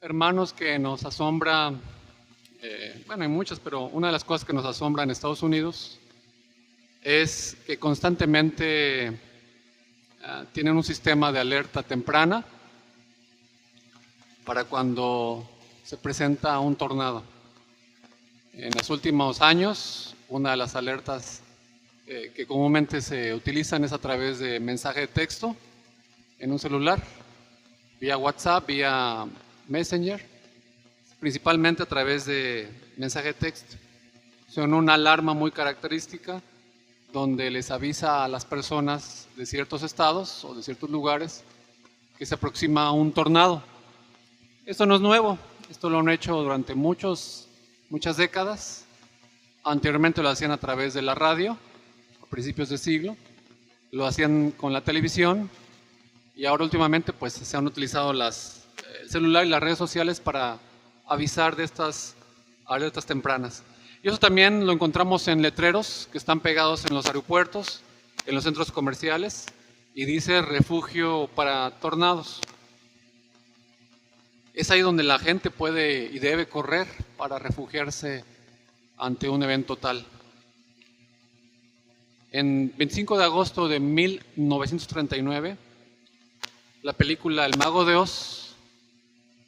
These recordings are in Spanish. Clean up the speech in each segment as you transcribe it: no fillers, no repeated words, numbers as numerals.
hermanos, que nos asombra, bueno, hay muchas, pero una de las cosas que nos asombra en Estados Unidos es que constantemente tienen un sistema de alerta temprana para cuando se presenta un tornado. En los últimos años, una de las alertas que comúnmente se utilizan es a través de mensaje de texto en un celular, vía WhatsApp, vía Messenger, principalmente a través de mensaje de texto. Son una alarma muy característica donde les avisa a las personas de ciertos estados o de ciertos lugares que se aproxima un tornado. Esto no es nuevo, esto lo han hecho durante muchas décadas. Anteriormente lo hacían a través de la radio, a principios de siglo, lo hacían con la televisión y ahora últimamente pues se han utilizado el celular y las redes sociales para avisar de estas alertas tempranas. Y eso también lo encontramos en letreros que están pegados en los aeropuertos, en los centros comerciales, y dice refugio para tornados. Es ahí donde la gente puede y debe correr para refugiarse ante un evento tal. En 25 de agosto de 1939, la película El Mago de Oz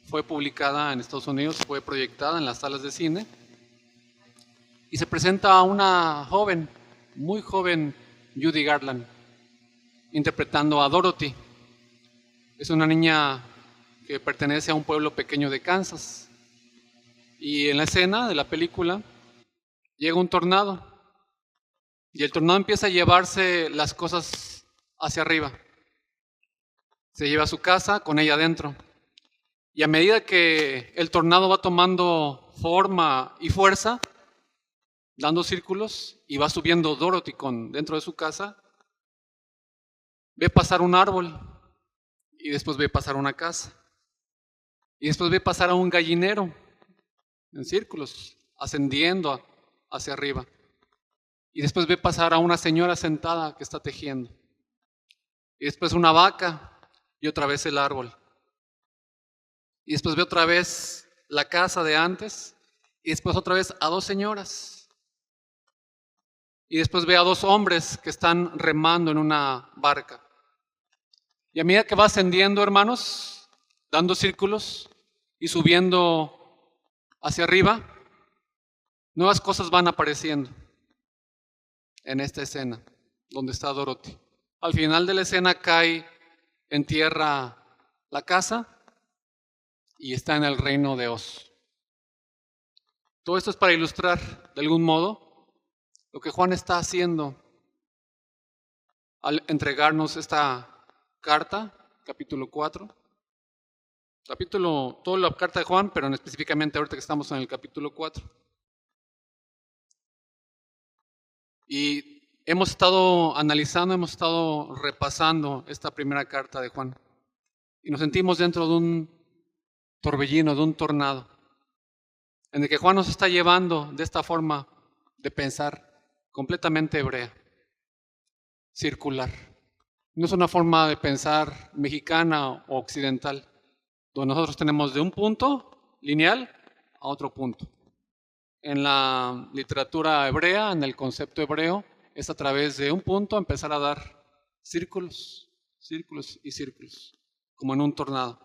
fue publicada en Estados Unidos, fue proyectada en las salas de cine y se presenta a una joven, muy joven, Judy Garland, interpretando a Dorothy. Es una niña que pertenece a un pueblo pequeño de Kansas. Y en la escena de la película llega un tornado y el tornado empieza a llevarse las cosas hacia arriba. Se lleva a su casa con ella adentro. Y a medida que el tornado va tomando forma y fuerza, dando círculos, y va subiendo Dorothy dentro de su casa, ve pasar un árbol y después ve pasar una casa. Y después ve pasar a un gallinero en círculos, ascendiendo hacia arriba. Y después ve pasar a una señora sentada que está tejiendo. Y después una vaca y otra vez el árbol. Y después ve otra vez la casa de antes y después otra vez a dos señoras. Y después ve a dos hombres que están remando en una barca. Y a medida que va ascendiendo, hermanos, dando círculos y subiendo hacia arriba, nuevas cosas van apareciendo en esta escena donde está Dorothy. Al final de la escena cae en tierra la casa y está en el reino de Oz. Todo esto es para ilustrar de algún modo lo que Juan está haciendo al entregarnos esta carta, capítulo 4. Toda la carta de Juan, pero específicamente ahorita que estamos en el capítulo 4. Y hemos estado analizando, hemos estado repasando esta primera carta de Juan. Y nos sentimos dentro de un torbellino, de un tornado, en el que Juan nos está llevando de esta forma de pensar completamente hebrea, circular. No es una forma de pensar mexicana o occidental, donde nosotros tenemos de un punto lineal a otro punto. En la literatura hebrea, en el concepto hebreo, es a través de un punto empezar a dar círculos, círculos y círculos, como en un tornado.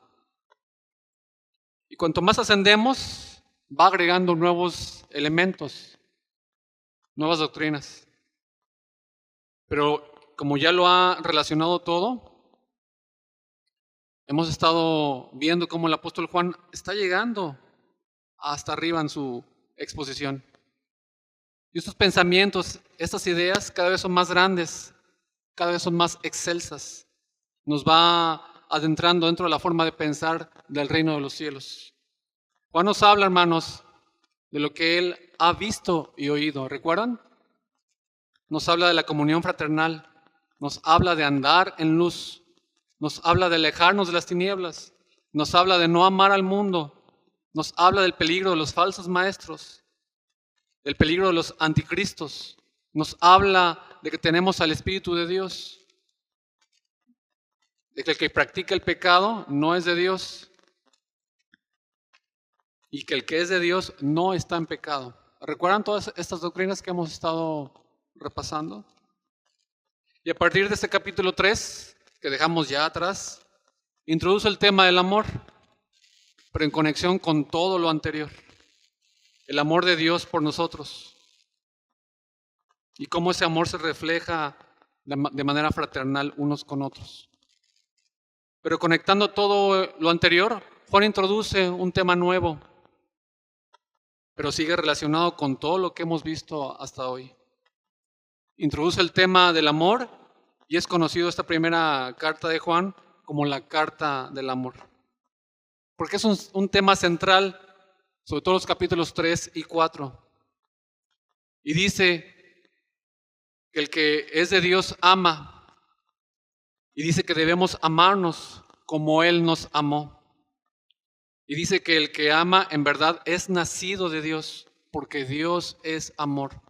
Y cuanto más ascendemos, va agregando nuevos elementos, nuevas doctrinas. Pero como ya lo ha relacionado todo, hemos estado viendo cómo el apóstol Juan está llegando hasta arriba en su exposición. Y estos pensamientos, estas ideas cada vez son más grandes, cada vez son más excelsas. Nos va adentrando dentro de la forma de pensar del reino de los cielos. Juan nos habla, hermanos, de lo que él ha visto y oído. ¿Recuerdan? Nos habla de la comunión fraternal, nos habla de andar en luz, nos habla de alejarnos de las tinieblas, nos habla de no amar al mundo, nos habla del peligro de los falsos maestros, del peligro de los anticristos, nos habla de que tenemos al Espíritu de Dios, de que el que practica el pecado no es de Dios, y que el que es de Dios no está en pecado. ¿Recuerdan todas estas doctrinas que hemos estado repasando? Y a partir de este capítulo 3, que dejamos ya atrás, introduce el tema del amor, pero en conexión con todo lo anterior. El amor de Dios por nosotros. Y cómo ese amor se refleja de manera fraternal unos con otros. Pero conectando todo lo anterior, Juan introduce un tema nuevo, pero sigue relacionado con todo lo que hemos visto hasta hoy. Introduce el tema del amor y es conocido esta primera carta de Juan como la carta del amor. Porque es un tema central, sobre todo los capítulos 3 y 4. Y dice que el que es de Dios ama. Y dice que debemos amarnos como Él nos amó. Y dice que el que ama en verdad es nacido de Dios, porque Dios es amor.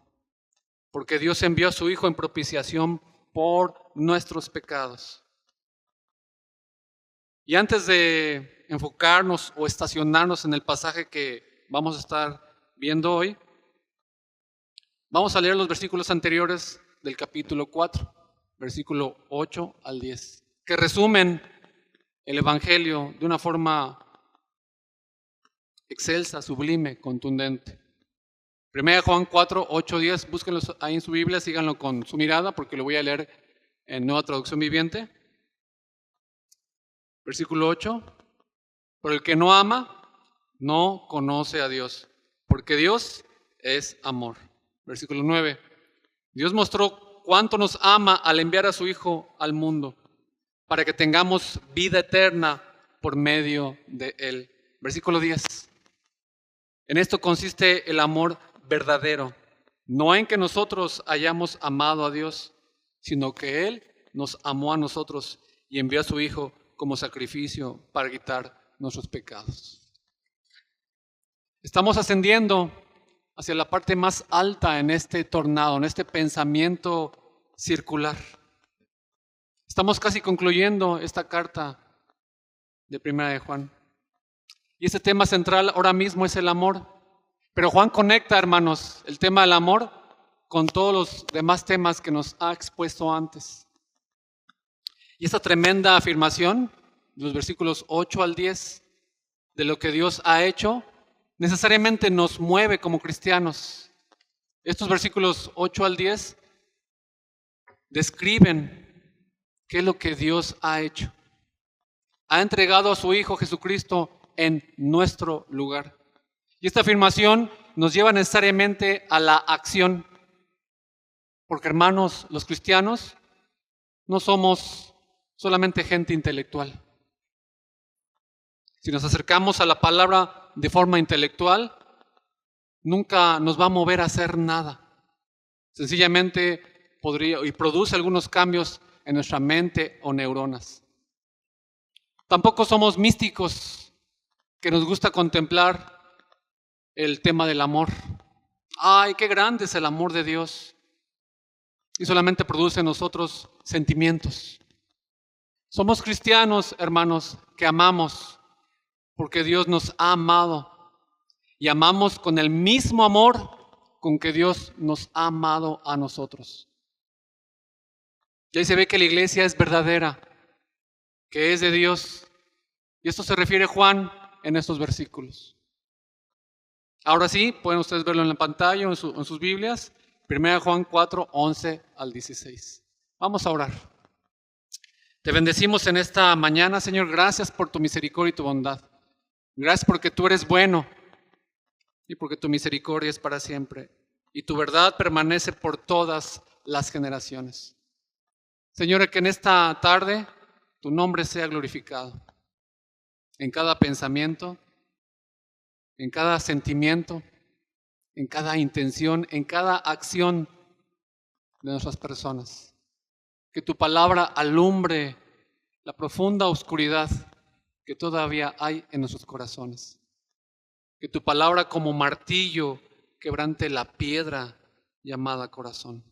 Porque Dios envió a su Hijo en propiciación por nuestros pecados. Y antes de enfocarnos o estacionarnos en el pasaje que vamos a estar viendo hoy, vamos a leer los versículos anteriores del capítulo 4, versículo 8 al 10, que resumen el Evangelio de una forma excelsa, sublime, contundente. 1 Juan 4, 8, 10, búsquenlo ahí en su Biblia, síganlo con su mirada porque lo voy a leer en Nueva Traducción Viviente. Versículo 8, pero el que no ama no conoce a Dios, porque Dios es amor. Versículo 9, Dios mostró cuánto nos ama al enviar a su Hijo al mundo, para que tengamos vida eterna por medio de Él. Versículo 10, en esto consiste el amor verdadero, no en que nosotros hayamos amado a Dios, sino que Él nos amó a nosotros y envió a su Hijo como sacrificio para quitar nuestros pecados. Estamos ascendiendo hacia la parte más alta en este tornado, en este pensamiento circular. Estamos casi concluyendo esta carta de Primera de Juan. Y este tema central ahora mismo es el amor. Pero Juan conecta, hermanos, el tema del amor con todos los demás temas que nos ha expuesto antes. Y esta tremenda afirmación, de los versículos 8 al 10, de lo que Dios ha hecho, necesariamente nos mueve como cristianos. Estos versículos 8 al 10 describen qué es lo que Dios ha hecho. Ha entregado a su Hijo Jesucristo en nuestro lugar. Y esta afirmación nos lleva necesariamente a la acción. Porque, hermanos, los cristianos no somos solamente gente intelectual. Si nos acercamos a la palabra de forma intelectual, nunca nos va a mover a hacer nada. Sencillamente podría y produce algunos cambios en nuestra mente o neuronas. Tampoco somos místicos que nos gusta contemplar el tema del amor. ¡Ay, qué grande es el amor de Dios! Y solamente produce en nosotros sentimientos. Somos cristianos, hermanos, que amamos porque Dios nos ha amado y amamos con el mismo amor con que Dios nos ha amado a nosotros. Y ahí se ve que la iglesia es verdadera, que es de Dios. Y esto se refiere Juan en estos versículos. Ahora sí, pueden ustedes verlo en la pantalla o en sus Biblias. 1 Juan 4, 11 al 16. Vamos a orar. Te bendecimos en esta mañana, Señor. Gracias por tu misericordia y tu bondad. Gracias porque tú eres bueno y porque tu misericordia es para siempre. Y tu verdad permanece por todas las generaciones. Señor, que en esta tarde tu nombre sea glorificado. En cada pensamiento, en cada sentimiento, en cada intención, en cada acción de nuestras personas. Que tu palabra alumbre la profunda oscuridad que todavía hay en nuestros corazones. Que tu palabra como martillo quebrante la piedra llamada corazón.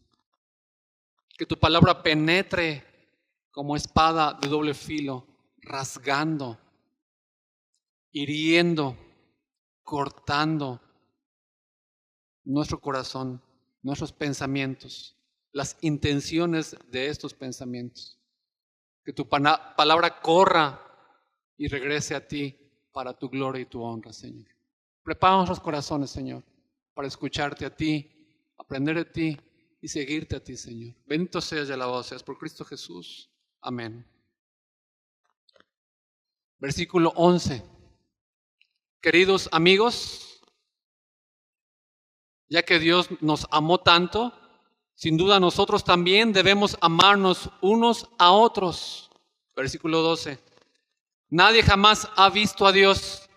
Que tu palabra penetre como espada de doble filo, rasgando, hiriendo, cortando nuestro corazón, nuestros pensamientos, las intenciones de estos pensamientos. Que tu palabra corra y regrese a ti para tu gloria y tu honra, Señor. Prepara nuestros corazones, Señor, para escucharte a ti, aprender de ti y seguirte a ti, Señor. Bendito seas y alabado seas por Cristo Jesús. Amén. Versículo 11. Queridos amigos, ya que Dios nos amó tanto, sin duda nosotros también debemos amarnos unos a otros. Versículo 12. Nadie jamás ha visto a Dios,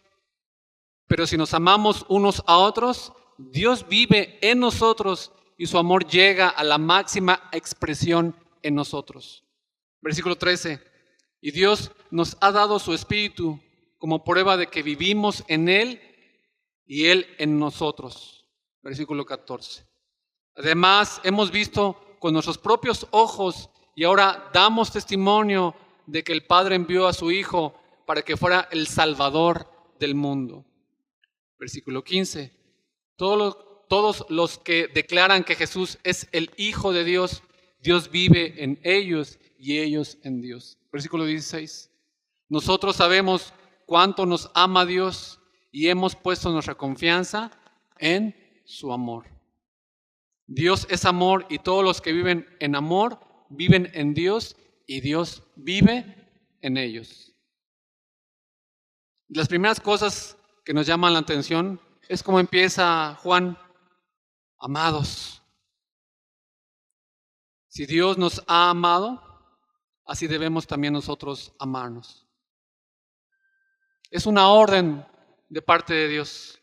pero si nos amamos unos a otros, Dios vive en nosotros y su amor llega a la máxima expresión en nosotros. Versículo 13. Y Dios nos ha dado su Espíritu como prueba de que vivimos en Él y Él en nosotros. Versículo 14. Además, hemos visto con nuestros propios ojos y ahora damos testimonio de que el Padre envió a su Hijo para que fuera el Salvador del mundo. Versículo 15. Todos los que declaran que Jesús es el Hijo de Dios, Dios vive en ellos y ellos en Dios. Versículo 16. Nosotros sabemos cuánto nos ama Dios y hemos puesto nuestra confianza en su amor. Dios es amor y todos los que viven en amor viven en Dios y Dios vive en ellos. Las primeras cosas que nos llaman la atención es cómo empieza Juan: amados. Si Dios nos ha amado, así debemos también nosotros amarnos. Es una orden de parte de Dios.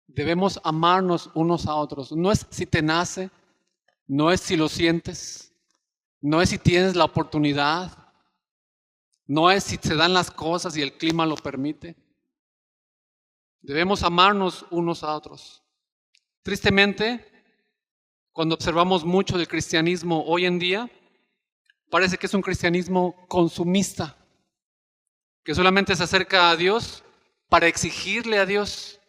Debemos amarnos unos a otros. No es si te nace, no es si lo sientes, no es si tienes la oportunidad, no es si se dan las cosas y el clima lo permite. Debemos amarnos unos a otros. Tristemente, cuando observamos mucho del cristianismo hoy en día, parece que es un cristianismo consumista, que solamente se acerca a Dios para exigirle a Dios: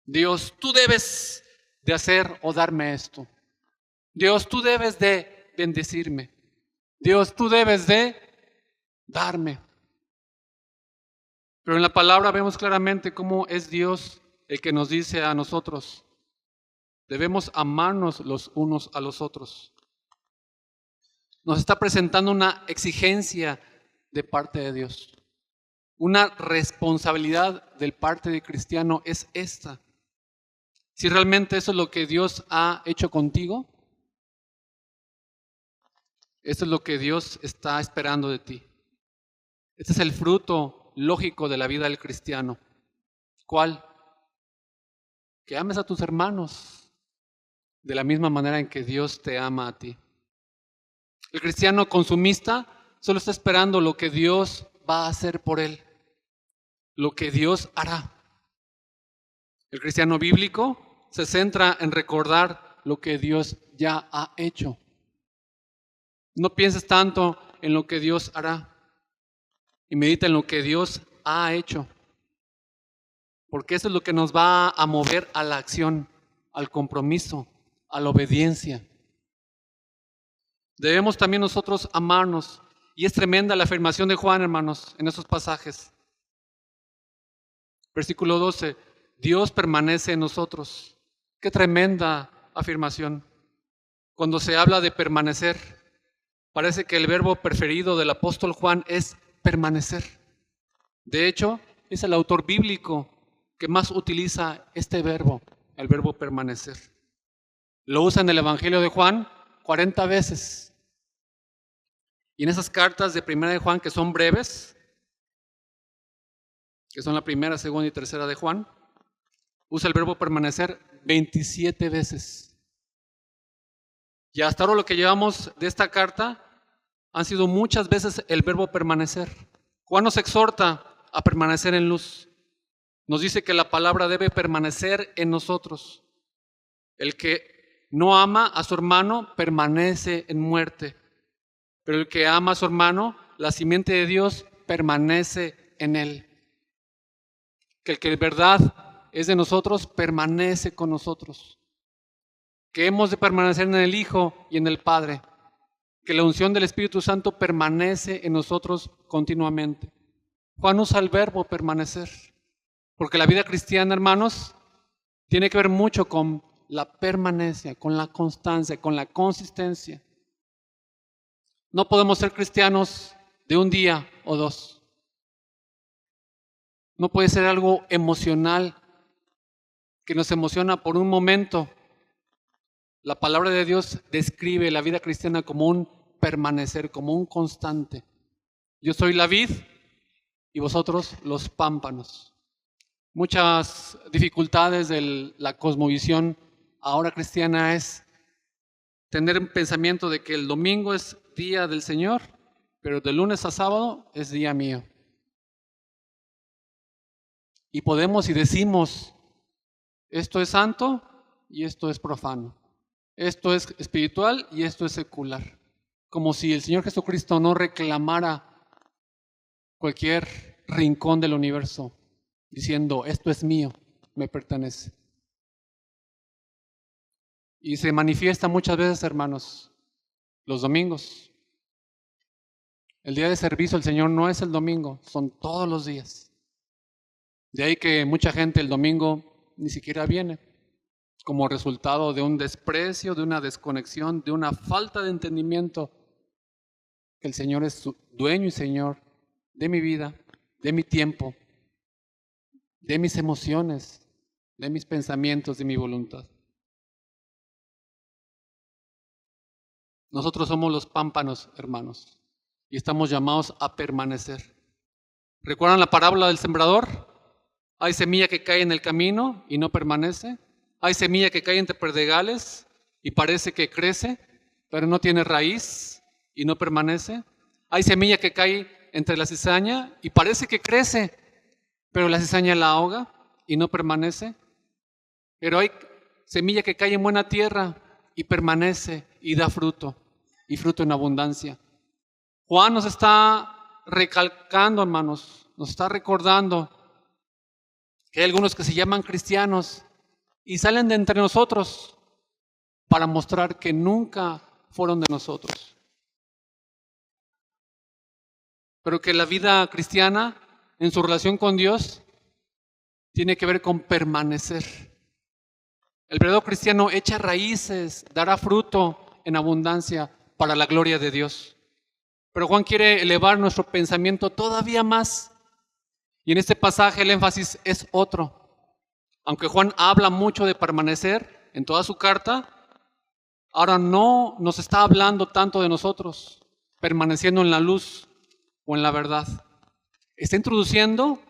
Dios, tú debes de hacer o darme esto. Dios, tú debes de bendecirme. Dios, tú debes de darme. Pero en la palabra vemos claramente cómo es Dios el que nos dice a nosotros: debemos amarnos los unos a los otros. Nos está presentando una exigencia de parte de Dios. Una responsabilidad del parte del cristiano es esta. Si realmente eso es lo que Dios ha hecho contigo, eso es lo que Dios está esperando de ti. Este es el fruto lógico de la vida del cristiano. ¿Cuál? Que ames a tus hermanos de la misma manera en que Dios te ama a ti. El cristiano consumista solo está esperando lo que Dios va a hacer por él, lo que Dios hará. El cristiano bíblico se centra en recordar lo que Dios ya ha hecho. No pienses tanto en lo que Dios hará y medita en lo que Dios ha hecho, porque eso es lo que nos va a mover a la acción, al compromiso, a la obediencia. Debemos también nosotros amarnos, y es tremenda la afirmación de Juan, hermanos, en esos pasajes. Versículo 12, Dios permanece en nosotros. Qué tremenda afirmación. Cuando se habla de permanecer, parece que el verbo preferido del apóstol Juan es permanecer. De hecho, es el autor bíblico que más utiliza este verbo, el verbo permanecer. Lo usa en el Evangelio de Juan 40 veces. Y en esas cartas de primera de Juan, que son breves, que son la primera, segunda y tercera de Juan, usa el verbo permanecer 27 veces. Y hasta ahora lo que llevamos de esta carta han sido muchas veces el verbo permanecer. Juan nos exhorta a permanecer en luz. Nos dice que la palabra debe permanecer en nosotros. El que no ama a su hermano permanece en muerte. Pero el que ama a su hermano, la simiente de Dios permanece en él. Que el que de verdad es de nosotros, permanece con nosotros. Que hemos de permanecer en el Hijo y en el Padre. Que la unción del Espíritu Santo permanece en nosotros continuamente. Juan usa el verbo permanecer, porque la vida cristiana, hermanos, tiene que ver mucho con la permanencia, con la constancia, con la consistencia. No podemos ser cristianos de un día o dos. No puede ser algo emocional que nos emociona por un momento. La palabra de Dios describe la vida cristiana como un permanecer, como un constante. Yo soy la vid y vosotros los pámpanos. Muchas dificultades de la cosmovisión ahora cristiana es tener un pensamiento de que el domingo es día del Señor, pero de lunes a sábado es día mío. Y podemos y decimos, esto es santo y esto es profano. Esto es espiritual y esto es secular. Como si el Señor Jesucristo no reclamara cualquier rincón del universo, diciendo, esto es mío, me pertenece. Y se manifiesta muchas veces, hermanos, los domingos. El día de servicio del Señor no es el domingo, son todos los días. De ahí que mucha gente el domingo ni siquiera viene, como resultado de un desprecio, de una desconexión, de una falta de entendimiento que el Señor es su dueño y Señor de mi vida, de mi tiempo, de mis emociones, de mis pensamientos, de mi voluntad. Nosotros somos los pámpanos, hermanos, y estamos llamados a permanecer. ¿Recuerdan la parábola del sembrador? Hay semilla que cae en el camino y no permanece. Hay semilla que cae entre pedregales y parece que crece, pero no tiene raíz y no permanece. Hay semilla que cae entre la cizaña y parece que crece, pero la cizaña la ahoga y no permanece. Pero hay semilla que cae en buena tierra y permanece y da fruto, y fruto en abundancia. Juan nos está recalcando, hermanos, nos está recordando que hay algunos que se llaman cristianos y salen de entre nosotros para mostrar que nunca fueron de nosotros. Pero que la vida cristiana, en su relación con Dios, tiene que ver con permanecer. El verdadero cristiano echa raíces, dará fruto en abundancia para la gloria de Dios. Pero Juan quiere elevar nuestro pensamiento todavía más. Y en este pasaje el énfasis es otro. Aunque Juan habla mucho de permanecer en toda su carta, ahora no nos está hablando tanto de nosotros, permaneciendo en la luz o en la verdad. Está introduciendo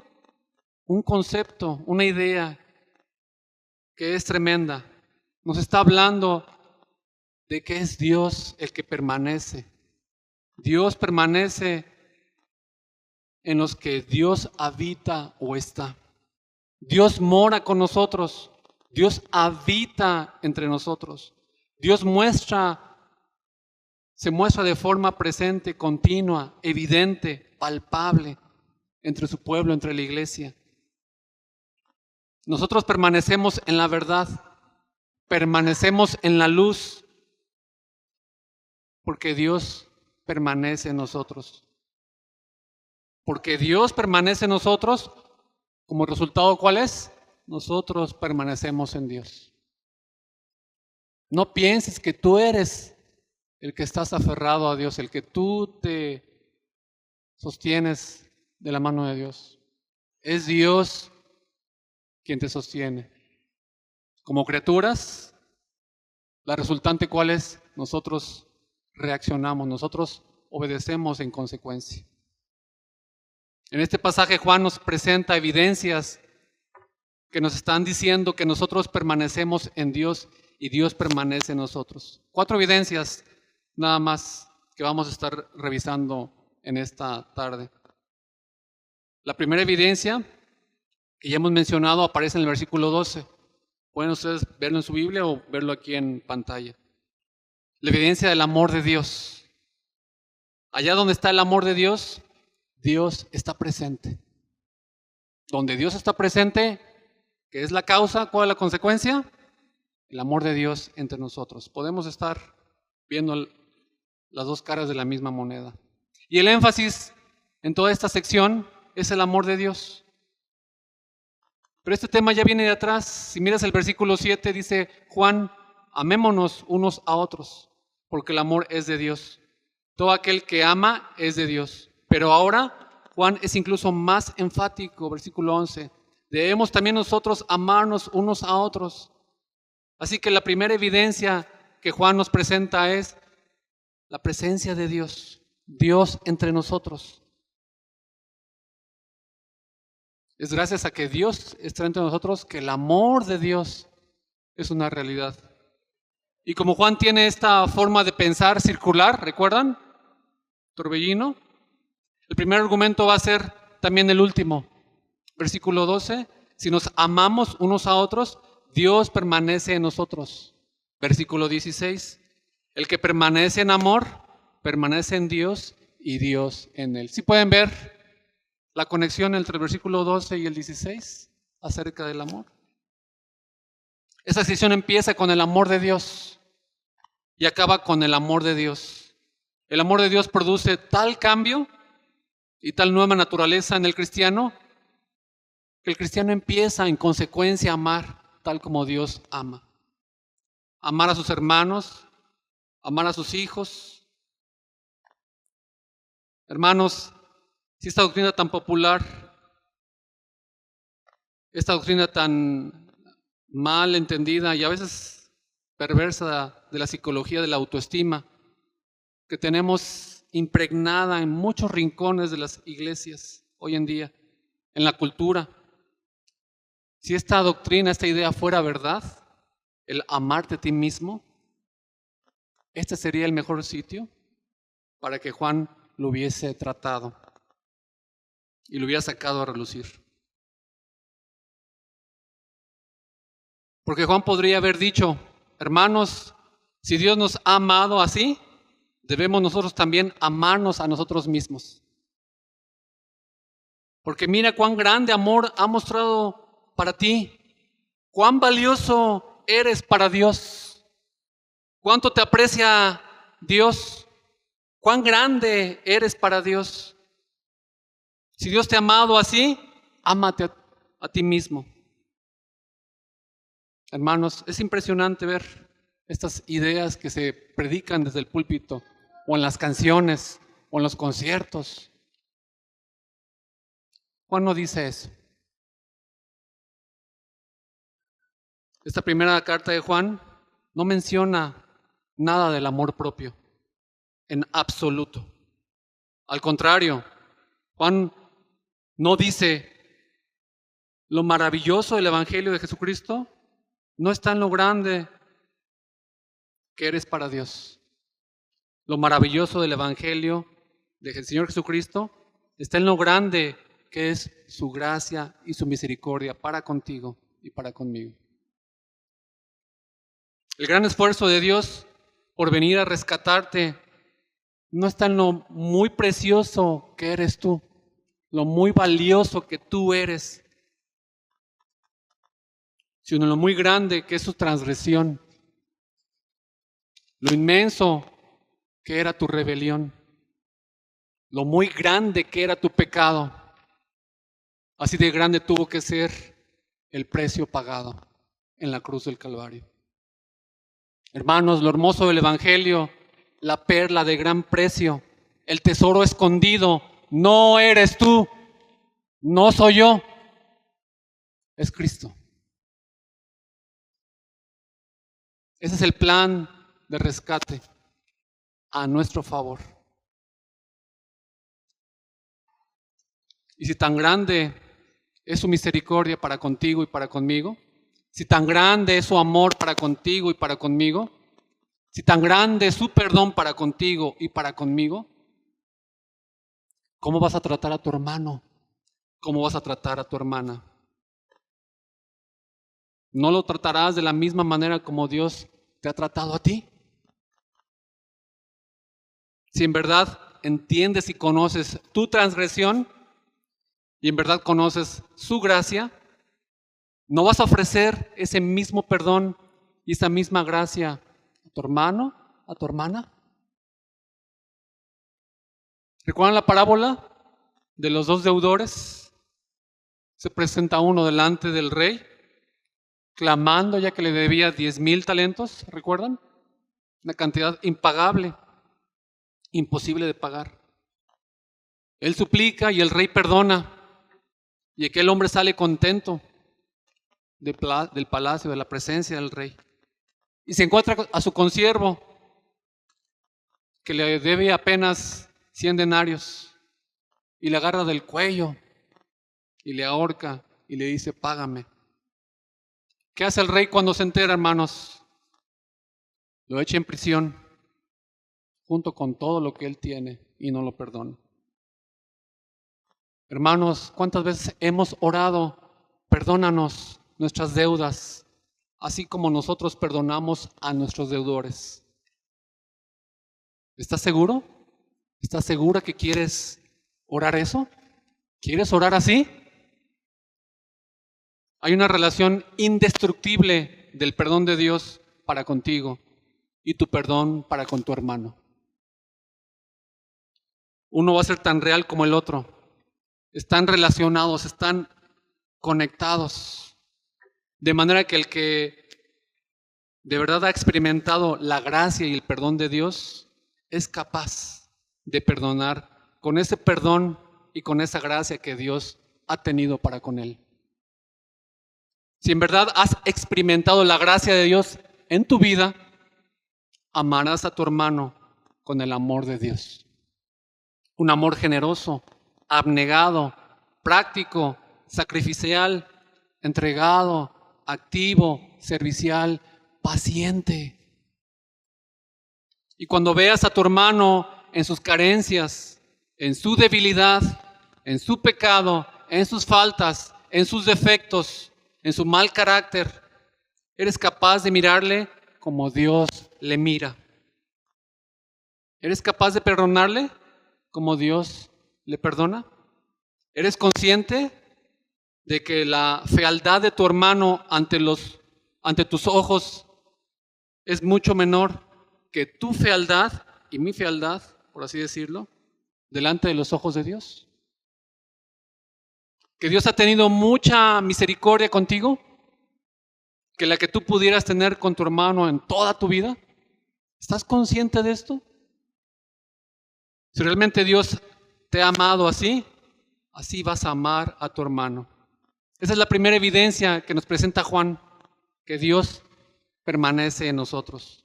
un concepto, una idea que es tremenda. Nos está hablando de que es Dios el que permanece. Dios permanece en los que Dios habita o está. Dios mora con nosotros. Dios habita entre nosotros. Dios se muestra de forma presente, continua, evidente, palpable entre su pueblo, entre la iglesia. Nosotros permanecemos en la verdad, permanecemos en la luz, porque Dios permanece en nosotros. Porque Dios permanece en nosotros, como resultado, ¿cuál es? Nosotros permanecemos en Dios. No pienses que tú eres el que estás aferrado a Dios, el que tú te sostienes de la mano de Dios. Es Dios quien te sostiene. Como criaturas, la resultante, ¿cuál es? Nosotros reaccionamos, nosotros obedecemos en consecuencia. En este pasaje Juan nos presenta evidencias que nos están diciendo que nosotros permanecemos en Dios y Dios permanece en nosotros. 4 evidencias nada más que vamos a estar revisando en esta tarde. La primera evidencia que ya hemos mencionado aparece en el versículo 12. Pueden ustedes verlo en su Biblia o verlo aquí en pantalla. La evidencia del amor de Dios. Allá donde está el amor de Dios, Dios está presente. Donde Dios está presente, ¿Qué es la causa? ¿Cuál es la consecuencia? El amor de Dios entre nosotros. Podemos estar viendo las dos caras de la misma moneda. Y el énfasis en toda esta sección es el amor de Dios. Pero este tema ya viene de atrás. Si miras el versículo 7, dice Juan, amémonos unos a otros, porque el amor es de Dios. Todo aquel que ama es de Dios. Pero ahora Juan es incluso más enfático, versículo 11. Debemos también nosotros amarnos unos a otros. Así que la primera evidencia que Juan nos presenta es la presencia de Dios, Dios entre nosotros. Es gracias a que Dios está entre nosotros que el amor de Dios es una realidad. Y como Juan tiene esta forma de pensar circular, ¿recuerdan? Torbellino. El primer argumento va a ser también el último. Versículo 12. Si nos amamos unos a otros, Dios permanece en nosotros. Versículo 16. El que permanece en amor, permanece en Dios y Dios en él. ¿Sí pueden ver la conexión entre el versículo 12 y el 16 acerca del amor? Esa sección empieza con el amor de Dios y acaba con el amor de Dios. El amor de Dios produce tal cambio y tal nueva naturaleza en el cristiano que el cristiano empieza en consecuencia a amar tal como Dios ama. Amar a sus hermanos, amar a sus hijos. Hermanos, si esta doctrina tan popular, esta doctrina tan mal entendida y a veces perversa de la psicología de la autoestima que tenemos impregnada en muchos rincones de las iglesias hoy en día, en la cultura. Si esta doctrina, esta idea fuera verdad, el amarte a ti mismo, este sería el mejor sitio para que Juan lo hubiese tratado y lo hubiera sacado a relucir. Porque Juan podría haber dicho, hermanos, si Dios nos ha amado así, debemos nosotros también amarnos a nosotros mismos. Porque mira cuán grande amor ha mostrado para ti, cuán valioso eres para Dios, cuánto te aprecia Dios, cuán grande eres para Dios. Si Dios te ha amado así, ámate a ti mismo. Hermanos, es impresionante ver estas ideas que se predican desde el púlpito, o en las canciones, o en los conciertos. Juan no dice eso. Esta primera carta de Juan no menciona nada del amor propio, en absoluto. Al contrario, Juan no dice lo maravilloso del Evangelio de Jesucristo no está en lo grande que eres para Dios. Lo maravilloso del Evangelio del Señor Jesucristo está en lo grande que es su gracia y su misericordia para contigo y para conmigo. El gran esfuerzo de Dios por venir a rescatarte no está en lo muy precioso que eres tú, lo muy valioso que tú eres, sino en lo muy grande que es su transgresión, lo inmenso que era tu rebelión, lo muy grande que era tu pecado. Así de grande tuvo que ser el precio pagado en la cruz del Calvario. Hermanos, lo hermoso del Evangelio, la perla de gran precio, el tesoro escondido, no eres tú, no soy yo, es Cristo. Ese es el plan de rescate a nuestro favor. Y si tan grande es su misericordia para contigo y para conmigo, si tan grande es su amor para contigo y para conmigo, si tan grande es su perdón para contigo y para conmigo, ¿cómo vas a tratar a tu hermano? ¿Cómo vas a tratar a tu hermana? ¿No lo tratarás de la misma manera como Dios te ha tratado a ti? Si en verdad entiendes y conoces tu transgresión y en verdad conoces su gracia, ¿No vas a ofrecer ese mismo perdón y esa misma gracia a tu hermano, a tu hermana? ¿Recuerdan la parábola de los dos deudores? Se presenta uno delante del rey, clamando ya que le debía 10,000 talentos, ¿recuerdan? Una cantidad impagable, imposible de pagar. Él suplica y el rey perdona, y aquel hombre sale contento del palacio, de la presencia del rey. Y se encuentra a su consiervo, que le debe apenas 100 denarios, y le agarra del cuello, y le ahorca, y le dice, págame. ¿Qué hace el rey cuando se entera, hermanos? Lo echa en prisión, junto con todo lo que él tiene, y no lo perdona. Hermanos, ¿cuántas veces hemos orado? Perdónanos nuestras deudas, así como nosotros perdonamos a nuestros deudores. ¿Estás seguro? ¿Estás segura que quieres orar eso? ¿Quieres orar así? Hay una relación indestructible del perdón de Dios para contigo y tu perdón para con tu hermano. Uno va a ser tan real como el otro. Están relacionados, están conectados. De manera que el que de verdad ha experimentado la gracia y el perdón de Dios es capaz de perdonar con ese perdón y con esa gracia que Dios ha tenido para con él. Si en verdad has experimentado la gracia de Dios en tu vida, amarás a tu hermano con el amor de Dios. Un amor generoso, abnegado, práctico, sacrificial, entregado, activo, servicial, paciente. Y cuando veas a tu hermano en sus carencias, en su debilidad, en su pecado, en sus faltas, en sus defectos, en su mal carácter, eres capaz de mirarle como Dios le mira. ¿Eres capaz de perdonarle como Dios le perdona? ¿Eres consciente de que la fealdad de tu hermano ante tus ojos es mucho menor que tu fealdad y mi fealdad, por así decirlo, delante de los ojos de Dios? ¿Que Dios ha tenido mucha misericordia contigo? ¿Que la que tú pudieras tener con tu hermano en toda tu vida? ¿Estás consciente de esto? Si realmente Dios te ha amado así, así vas a amar a tu hermano. Esa es la primera evidencia que nos presenta Juan, que Dios permanece en nosotros.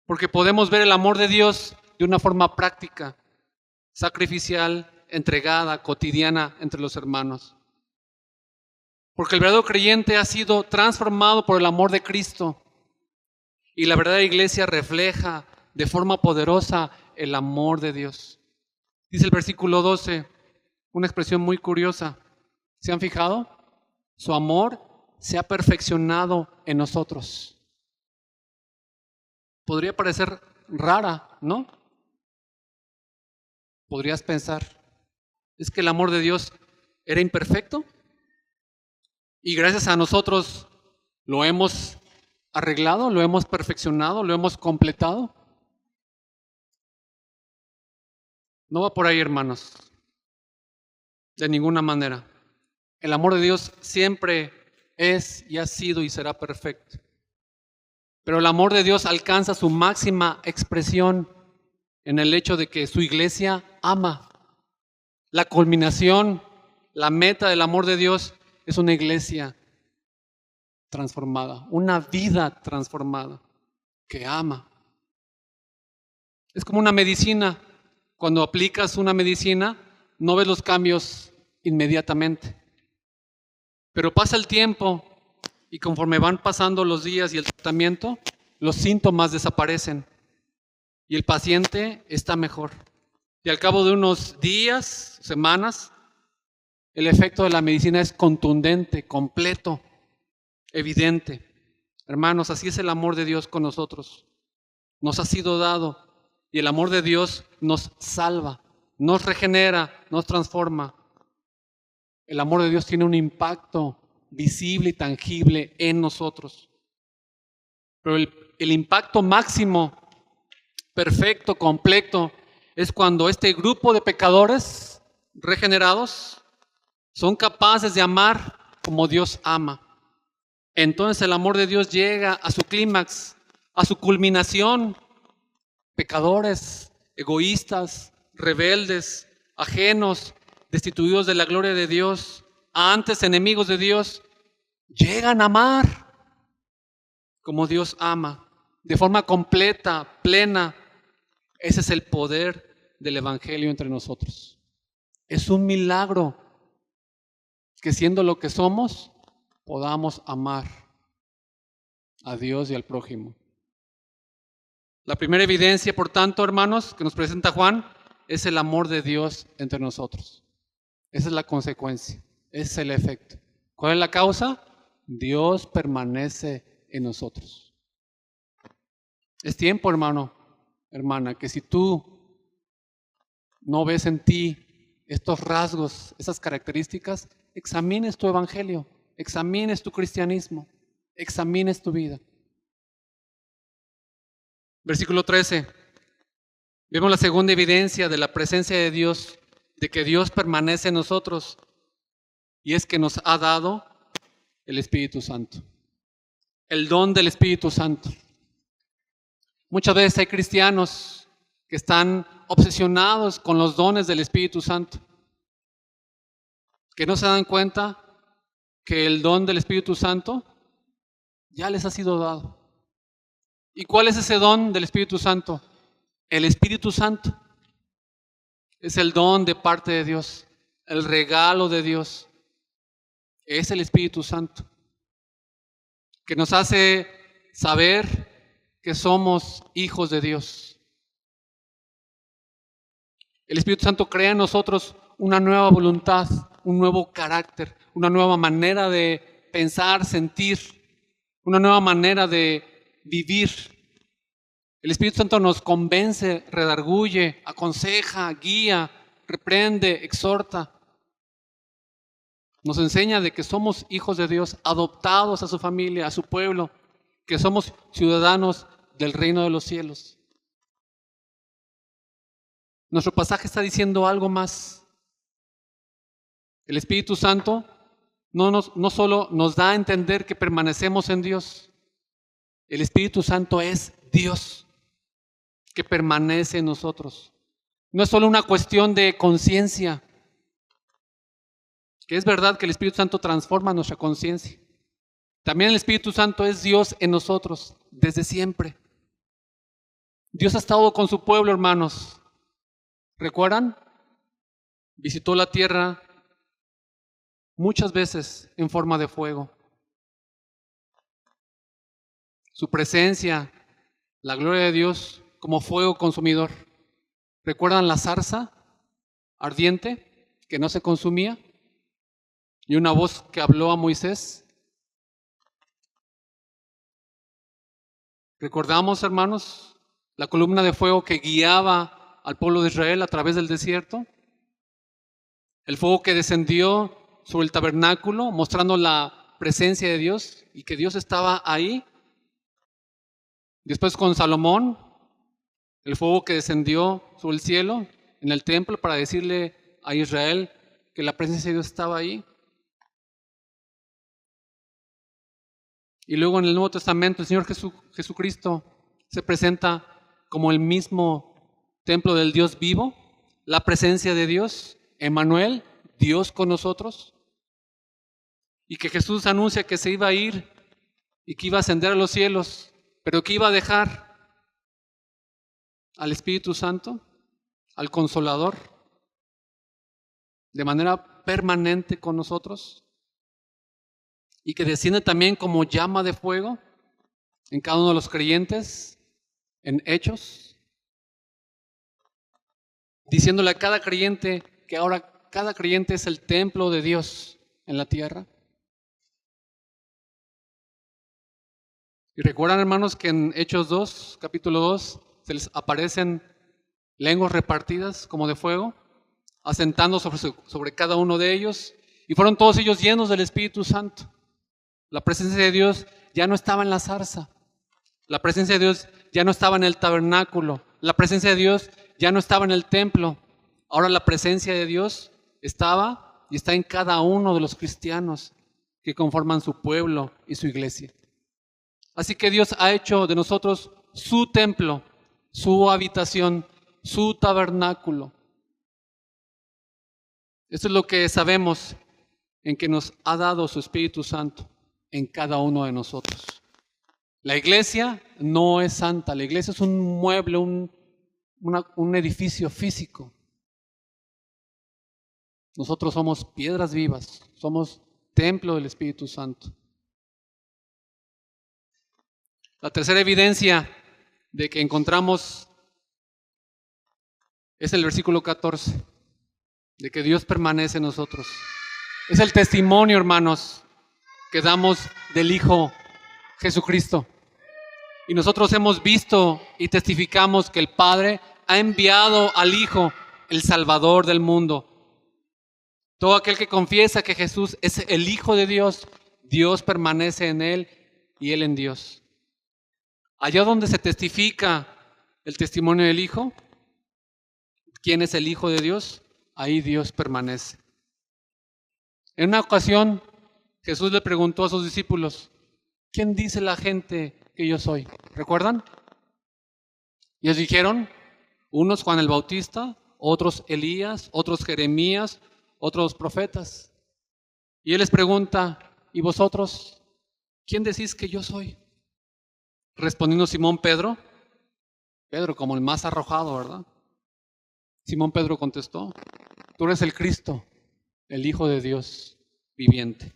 Porque podemos ver el amor de Dios de una forma práctica, sacrificial, entregada, cotidiana entre los hermanos. Porque el verdadero creyente ha sido transformado por el amor de Cristo. Y la verdadera iglesia refleja de forma poderosa el amor de Dios. Dice el versículo 12, una expresión muy curiosa. ¿Se han fijado? Su amor se ha perfeccionado en nosotros. Podría parecer rara, ¿no? Podrías pensar, ¿es que el amor de Dios era imperfecto? Y gracias a nosotros lo hemos arreglado, lo hemos perfeccionado, lo hemos completado. No va por ahí, hermanos, de ninguna manera. El amor de Dios siempre es y ha sido y será perfecto. Pero el amor de Dios alcanza su máxima expresión en el hecho de que su iglesia ama. La culminación, la meta del amor de Dios es una iglesia transformada, una vida transformada que ama. Es como una medicina. Cuando aplicas una medicina, no ves los cambios inmediatamente. Pero pasa el tiempo y conforme van pasando los días y el tratamiento, los síntomas desaparecen y el paciente está mejor. Y al cabo de unos días, semanas, el efecto de la medicina es contundente, completo, evidente. Hermanos, así es el amor de Dios con nosotros. Nos ha sido dado y el amor de Dios nos salva, nos regenera, nos transforma. El amor de Dios tiene un impacto visible y tangible en nosotros. Pero el impacto máximo, perfecto, completo, es cuando este grupo de pecadores regenerados son capaces de amar como Dios ama. Entonces el amor de Dios llega a su clímax, a su culminación. Pecadores, egoístas, rebeldes, ajenos, destituidos de la gloria de Dios, antes enemigos de Dios, llegan a amar como Dios ama, de forma completa, plena. Ese es el poder del Evangelio entre nosotros. Es un milagro que siendo lo que somos, podamos amar a Dios y al prójimo. La primera evidencia, por tanto, hermanos, que nos presenta Juan, es el amor de Dios entre nosotros. Esa es la consecuencia, ese es el efecto. ¿Cuál es la causa? Dios permanece en nosotros. Es tiempo, hermano, hermana, que si tú no ves en ti estos rasgos, esas características, examines tu evangelio, examines tu cristianismo, examines tu vida. Versículo 13. Vemos la segunda evidencia de la presencia de Dios, de que Dios permanece en nosotros, y es que nos ha dado el Espíritu Santo. El don del Espíritu Santo. Muchas veces hay cristianos que están obsesionados con los dones del Espíritu Santo, que no se dan cuenta que el don del Espíritu Santo ya les ha sido dado. ¿Y cuál es ese don del Espíritu Santo? El Espíritu Santo es el don de parte de Dios, el regalo de Dios. Es el Espíritu Santo que nos hace saber que somos hijos de Dios. El Espíritu Santo crea en nosotros una nueva voluntad, un nuevo carácter, una nueva manera de pensar, sentir, una nueva manera de vivir. El Espíritu Santo nos convence, redarguye, aconseja, guía, reprende, exhorta. Nos enseña de que somos hijos de Dios, adoptados a su familia, a su pueblo, que somos ciudadanos del reino de los cielos. Nuestro pasaje está diciendo algo más. El Espíritu Santo no solo nos da a entender que permanecemos en Dios, el Espíritu Santo es Dios que permanece en nosotros. No es solo una cuestión de conciencia, que es verdad que el Espíritu Santo transforma nuestra conciencia. También el Espíritu Santo es Dios en nosotros desde siempre. Dios ha estado con su pueblo, hermanos. ¿Recuerdan? Visitó la tierra muchas veces en forma de fuego. Su presencia, la gloria de Dios como fuego consumidor. ¿Recuerdan la zarza ardiente que no se consumía? Y una voz que habló a Moisés. ¿Recordamos, hermanos, la columna de fuego que guiaba al pueblo de Israel a través del desierto? El fuego que descendió sobre el tabernáculo, mostrando la presencia de Dios y que Dios estaba ahí. Después con Salomón, el fuego que descendió sobre el cielo en el templo para decirle a Israel que la presencia de Dios estaba ahí. Y luego en el Nuevo Testamento el Señor Jesucristo se presenta como el mismo templo del Dios vivo, la presencia de Dios, Emmanuel, Dios con nosotros. Y que Jesús anuncia que se iba a ir y que iba a ascender a los cielos, pero que iba a dejar al Espíritu Santo, al Consolador, de manera permanente con nosotros. Y que desciende también como llama de fuego en cada uno de los creyentes, en Hechos, diciéndole a cada creyente que ahora cada creyente es el templo de Dios en la tierra. Y recuerdan, hermanos, que en Hechos 2, capítulo 2, se les aparecen lenguas repartidas como de fuego, asentando sobre cada uno de ellos, y fueron todos ellos llenos del Espíritu Santo. La presencia de Dios ya no estaba en la zarza. La presencia de Dios ya no estaba en el tabernáculo. La presencia de Dios ya no estaba en el templo. Ahora la presencia de Dios estaba y está en cada uno de los cristianos que conforman su pueblo y su iglesia. Así que Dios ha hecho de nosotros su templo, su habitación, su tabernáculo. Esto es lo que sabemos, en que nos ha dado su Espíritu Santo en cada uno de nosotros. La iglesia no es santa, la iglesia es un mueble, un edificio físico. Nosotros somos piedras vivas, somos templo del Espíritu Santo. La tercera evidencia de que encontramos es el versículo 14, de que Dios permanece en nosotros. Es el testimonio, hermanos, que damos del Hijo Jesucristo. Y nosotros hemos visto y testificamos que el Padre ha enviado al Hijo, el Salvador del mundo. Todo aquel que confiesa que Jesús es el Hijo de Dios, Dios permanece en Él y Él en Dios. Allá donde se testifica el testimonio del Hijo, ¿quién es el Hijo de Dios? Ahí Dios permanece. En una ocasión, Jesús le preguntó a sus discípulos, ¿quién dice la gente que yo soy? ¿Recuerdan? Y ellos dijeron, unos Juan el Bautista, otros Elías, otros Jeremías, otros profetas. Y Él les pregunta, ¿y vosotros? ¿Quién decís que yo soy? Respondiendo Simón Pedro como el más arrojado, ¿verdad? Simón Pedro contestó, tú eres el Cristo, el Hijo de Dios viviente.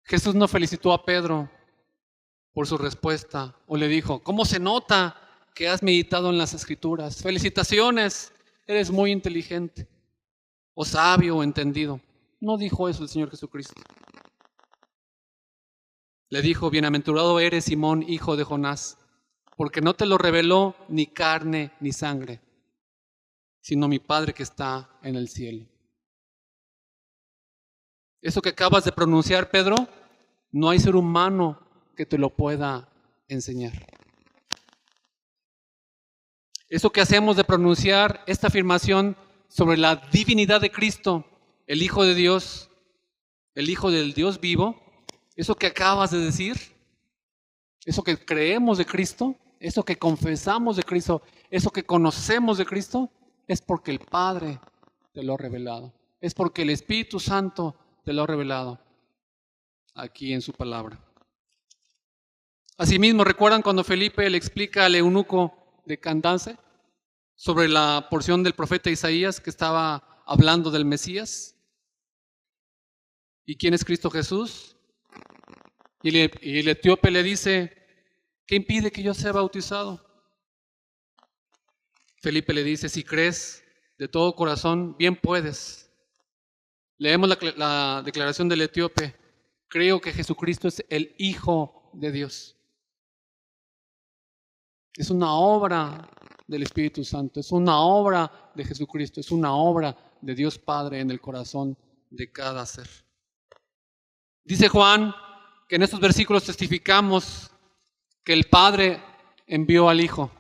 Jesús no felicitó a Pedro por su respuesta o le dijo, ¿cómo se nota que has meditado en las Escrituras? Felicitaciones, eres muy inteligente o sabio o entendido. No dijo eso el Señor Jesucristo. Le dijo, bienaventurado eres Simón, hijo de Jonás, porque no te lo reveló ni carne ni sangre, sino mi Padre que está en el cielo. Eso que acabas de pronunciar, Pedro, no hay ser humano que te lo pueda enseñar. Eso que hacemos de pronunciar esta afirmación sobre la divinidad de Cristo, el Hijo de Dios, el Hijo del Dios vivo, eso que acabas de decir, eso que creemos de Cristo, eso que confesamos de Cristo, eso que conocemos de Cristo, es porque el Padre te lo ha revelado. Es porque el Espíritu Santo te lo ha revelado aquí en su palabra. Asimismo, ¿recuerdan cuando Felipe le explica al eunuco de Candace sobre la porción del profeta Isaías que estaba hablando del Mesías? ¿Y quién es Cristo Jesús? Y el etíope le dice, ¿qué impide que yo sea bautizado? Felipe le dice, si crees de todo corazón, bien puedes. Leemos la declaración del etíope, creo que Jesucristo es el Hijo de Dios. Es una obra del Espíritu Santo, es una obra de Jesucristo, es una obra de Dios Padre en el corazón de cada ser. Dice Juan que en estos versículos testificamos que el Padre envió al Hijo.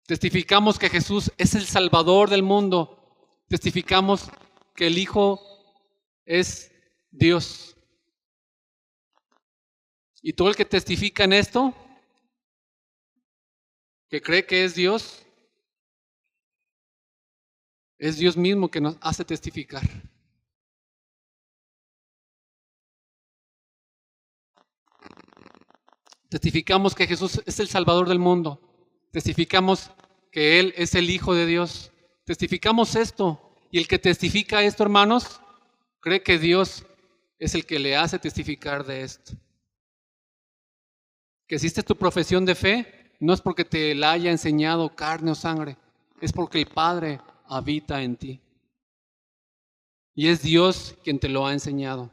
Testificamos que Jesús es el Salvador del mundo. Testificamos que el Hijo es Dios. Y todo el que testifica en esto, que cree que es Dios mismo que nos hace testificar. Testificamos que Jesús es el Salvador del mundo. Testificamos que Él es el Hijo de Dios. Testificamos esto. Y el que testifica esto, hermanos, cree que Dios es el que le hace testificar de esto. Que existe tu profesión de fe, no es porque te la haya enseñado carne o sangre, es porque el Padre habita en ti. Y es Dios quien te lo ha enseñado.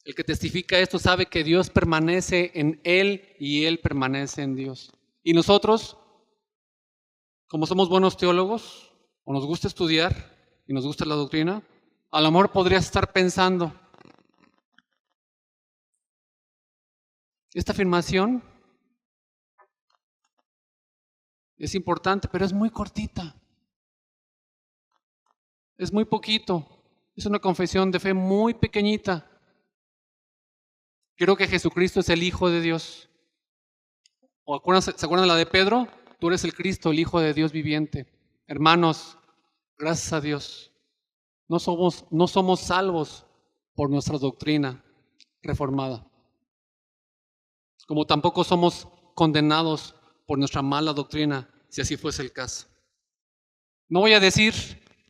El que testifica esto sabe que Dios permanece en Él y Él permanece en Dios. Y nosotros, como somos buenos teólogos, o nos gusta estudiar y nos gusta la doctrina, a lo mejor podrías estar pensando, Esta afirmación es importante, pero es muy cortita. Es muy poquito. Es una confesión de fe muy pequeñita. Creo que Jesucristo es el Hijo de Dios. ¿Se acuerdan de la de Pedro? Tú eres el Cristo, el Hijo de Dios viviente. Hermanos, gracias a Dios, no somos salvos por nuestra doctrina reformada, como tampoco somos condenados por nuestra mala doctrina, si así fuese el caso. No voy a decir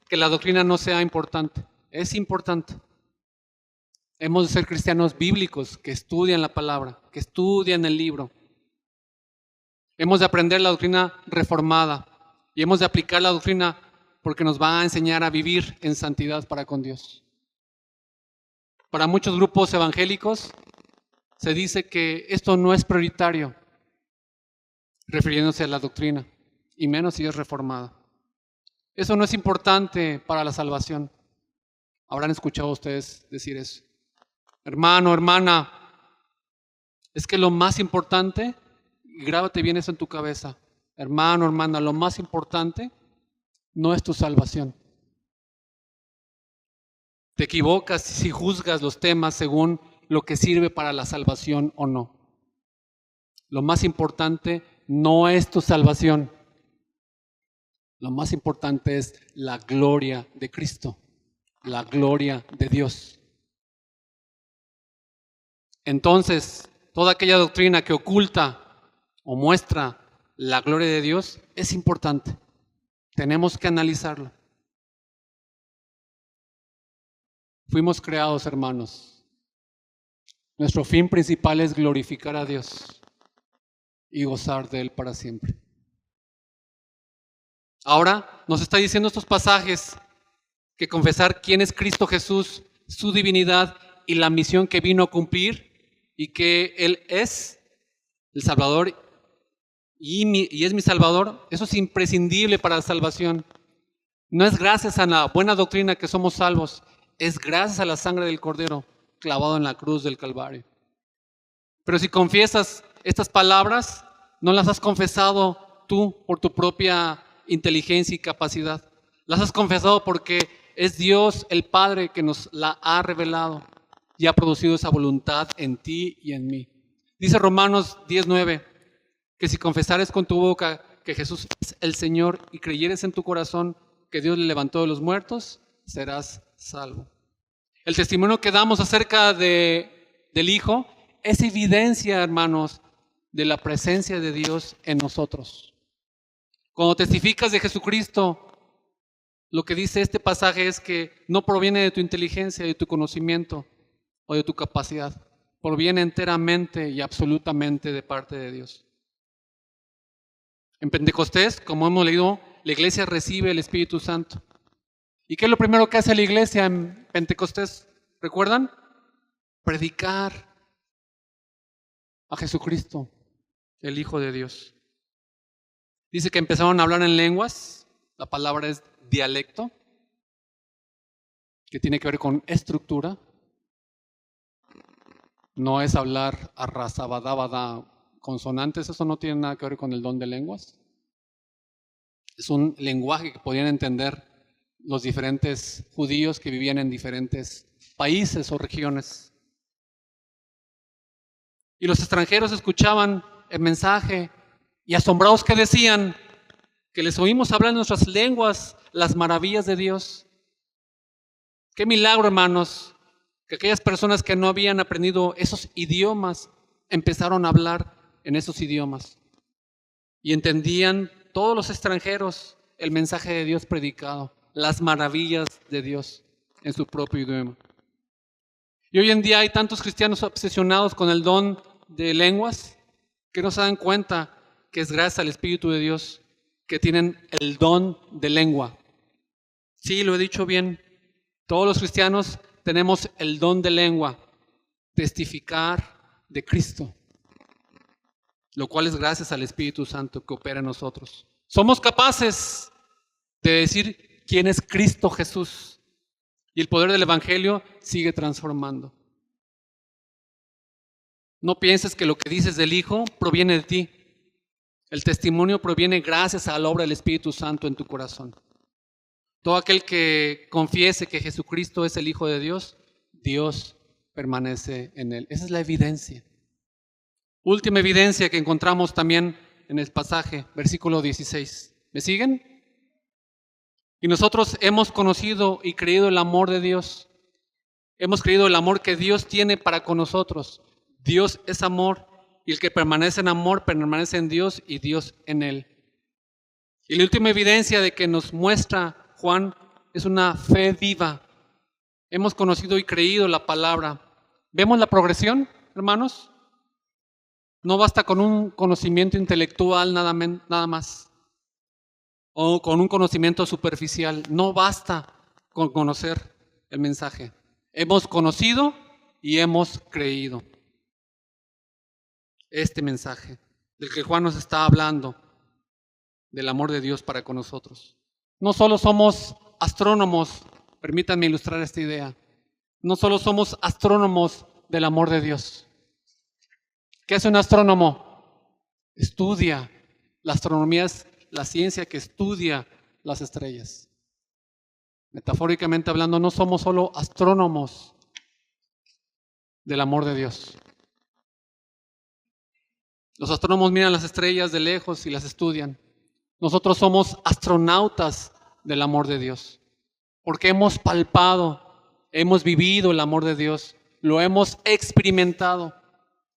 que la doctrina no sea importante, es importante. Hemos de ser cristianos bíblicos que estudian la palabra, que estudian el libro. Hemos de aprender la doctrina reformada y hemos de aplicar la doctrina porque nos va a enseñar a vivir en santidad para con Dios. Para muchos grupos evangélicos se dice que esto no es prioritario, refiriéndose a la doctrina, y menos si es reformada. Eso no es importante para la salvación. Habrán escuchado ustedes decir eso. Hermano, hermana, es que lo más importante, y grábate bien eso en tu cabeza, hermano, hermana, lo más importante no es tu salvación. Te equivocas si juzgas los temas según lo que sirve para la salvación o no. Lo más importante no es tu salvación. Lo más importante es la gloria de Cristo, la gloria de Dios. Entonces, toda aquella doctrina que oculta o muestra la gloria de Dios es importante. Tenemos que analizarlo. Fuimos creados, hermanos. Nuestro fin principal es glorificar a Dios y gozar de Él para siempre. Ahora nos está diciendo estos pasajes que confesar quién es Cristo Jesús, su divinidad y la misión que vino a cumplir, y que Él es el Salvador y es mi Salvador, eso es imprescindible para la salvación. No es gracias a la buena doctrina que somos salvos, es gracias a la sangre del Cordero clavado en la cruz del Calvario. Pero si confiesas estas palabras, no las has confesado tú por tu propia inteligencia y capacidad. Las has confesado porque es Dios el Padre que nos la ha revelado y ha producido esa voluntad en ti y en mí. Dice Romanos 10:9 que si confesares con tu boca que Jesús es el Señor y creyeres en tu corazón que Dios le levantó de los muertos, serás salvo. El testimonio que damos acerca del Hijo es evidencia, hermanos, de la presencia de Dios en nosotros. Cuando testificas de Jesucristo, lo que dice este pasaje es que no proviene de tu inteligencia, de tu conocimiento o de tu capacidad. Proviene enteramente y absolutamente de parte de Dios. En Pentecostés, como hemos leído, la iglesia recibe el Espíritu Santo. ¿Y qué es lo primero que hace la iglesia en Pentecostés? ¿Recuerdan? Predicar a Jesucristo, el Hijo de Dios. Dice que empezaron a hablar en lenguas. La palabra es dialecto, que tiene que ver con estructura. No es hablar arrasabadabada consonantes, eso no tiene nada que ver con el don de lenguas. Es un lenguaje que podían entender los diferentes judíos que vivían en diferentes países o regiones. Y los extranjeros escuchaban el mensaje y asombrados que decían que les oímos hablar en nuestras lenguas las maravillas de Dios. Qué milagro, hermanos, que aquellas personas que no habían aprendido esos idiomas empezaron a hablar en esos idiomas y entendían todos los extranjeros el mensaje de Dios predicado, las maravillas de Dios en su propio idioma. Y hoy en día hay tantos cristianos obsesionados con el don de lenguas que no se dan cuenta que es gracias al Espíritu de Dios que tienen el don de lengua. Sí, lo he dicho bien. Todos los cristianos tenemos el don de lengua, testificar de Cristo, lo cual es gracias al Espíritu Santo que opera en nosotros. Somos capaces de decir quién es Cristo Jesús y el poder del Evangelio sigue transformando. No pienses que lo que dices del Hijo proviene de ti. El testimonio proviene gracias a la obra del Espíritu Santo en tu corazón. Todo aquel que confiese que Jesucristo es el Hijo de Dios, Dios permanece en él. Esa es la evidencia. Última evidencia que encontramos también en el pasaje, versículo 16. ¿Me siguen? Y nosotros hemos conocido y creído el amor de Dios. Hemos creído el amor que Dios tiene para con nosotros. Dios es amor, y el que permanece en amor permanece en Dios y Dios en él. Y la última evidencia de que nos muestra Juan es una fe viva. Hemos conocido y creído la palabra. ¿Vemos la progresión, hermanos? No basta con un conocimiento intelectual nada más, o con un conocimiento superficial. No basta con conocer el mensaje. Hemos conocido y hemos creído este mensaje del que Juan nos está hablando, del amor de Dios para con nosotros. No solo somos astrónomos, permítanme ilustrar esta idea. No solo somos astrónomos del amor de Dios. ¿Qué hace un astrónomo? Estudia. La astronomía es la ciencia que estudia las estrellas. Metafóricamente hablando, no somos solo astrónomos del amor de Dios. Los astrónomos miran las estrellas de lejos y las estudian. Nosotros somos astronautas del amor de Dios, porque hemos palpado, hemos vivido el amor de Dios, lo hemos experimentado.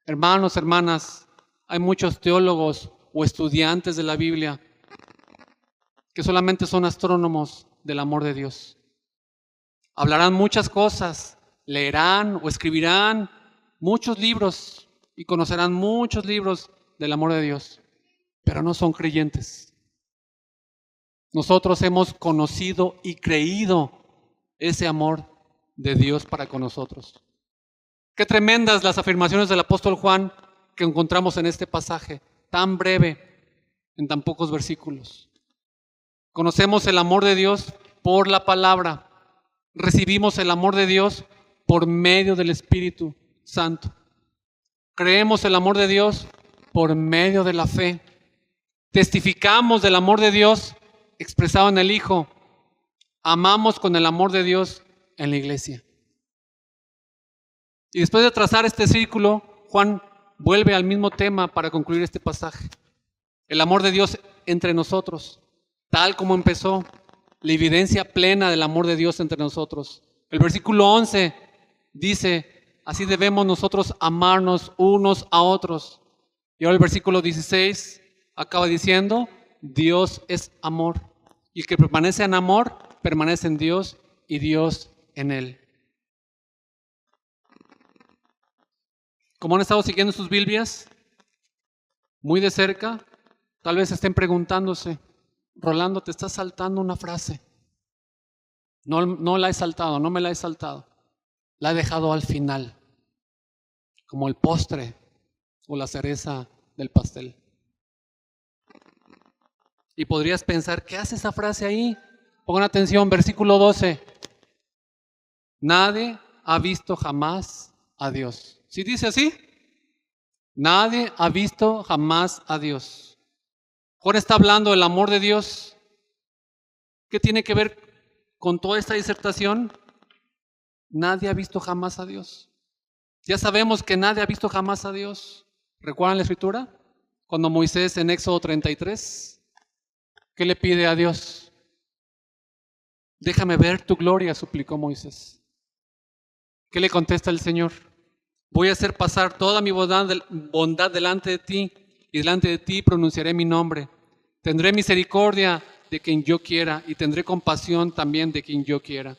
Hermanos, hermanas, hay muchos teólogos o estudiantes de la Biblia que solamente son astrónomos del amor de Dios. Hablarán muchas cosas, leerán o escribirán muchos libros y conocerán muchos libros del amor de Dios, pero no son creyentes. Nosotros hemos conocido y creído ese amor de Dios para con nosotros. Qué tremendas las afirmaciones del apóstol Juan que encontramos en este pasaje, tan breve, en tan pocos versículos. Conocemos el amor de Dios por la palabra. Recibimos el amor de Dios por medio del Espíritu Santo. Creemos el amor de Dios por medio de la fe. Testificamos del amor de Dios expresado en el Hijo. Amamos con el amor de Dios en la iglesia. Y después de trazar este círculo, Juan vuelve al mismo tema para concluir este pasaje. El amor de Dios entre nosotros, tal como empezó, la evidencia plena del amor de Dios entre nosotros. El versículo 11 dice, así debemos nosotros amarnos unos a otros. Y ahora el versículo 16 acaba diciendo, Dios es amor. Y el que permanece en amor, permanece en Dios y Dios en él. Como han estado siguiendo sus Biblias muy de cerca, tal vez estén preguntándose, Rolando, te estás saltando una frase. No la he saltado, no me la he saltado. La he dejado al final, como el postre o la cereza del pastel. Y podrías pensar, ¿qué hace esa frase ahí? Pongan atención, versículo 12. Nadie ha visto jamás a Dios. ¿Sí dice así? Nadie ha visto jamás a Dios. Juan está hablando del amor de Dios. ¿Qué tiene que ver con toda esta disertación? Nadie ha visto jamás a Dios. Ya sabemos que nadie ha visto jamás a Dios. ¿Recuerdan la escritura? Cuando Moisés en Éxodo 33, ¿qué le pide a Dios? Déjame ver tu gloria, suplicó Moisés. ¿Qué le contesta el Señor? Voy a hacer pasar toda mi bondad delante de ti, y delante de ti pronunciaré mi nombre. Tendré misericordia de quien yo quiera y tendré compasión también de quien yo quiera.